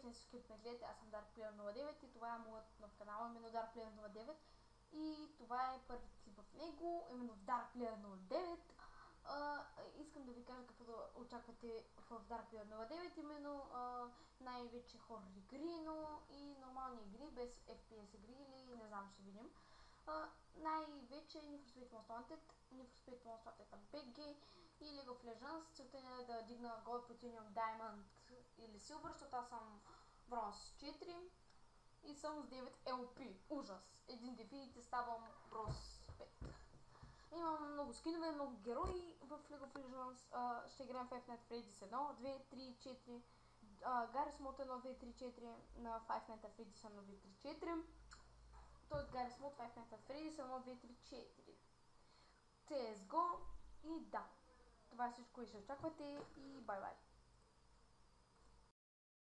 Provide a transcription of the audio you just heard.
не се скипне гледате, аз съм DarkPlayer09 и това е моят нов канал, именно DarkPlayer09. И това е първият клип в него, именно DarkPlayer09. Искам да ви кажа какво да очаквате в DarkPlayer09, именно най-вече хорор игри, но и нормални игри, без FPS игри или не знам, ще видим. Най-вече Need for Speed Most Wanted, Need for Speed Most Wanted на BG и League of Legends. Целта е да дигна Gold, Platinum, Diamond или Silver, защото аз съм Bronze 4 и съм с 9 LP. Ужас! Един дефините ставам Bronze 5. Имам много скинове, много герои в League of Legends. Ще играем в Five Nights at Freddy's 1, 2, 3, 4, Garry's Mod 1, 2, 3, 4 на Five Nights at Freddy's 1, 2, 3, 4. Той Garry's Mod, Five Nights at Freddy's 1, 2, 3, 4. CSGO и да. Това е всичко и ще очаквате и бай бай.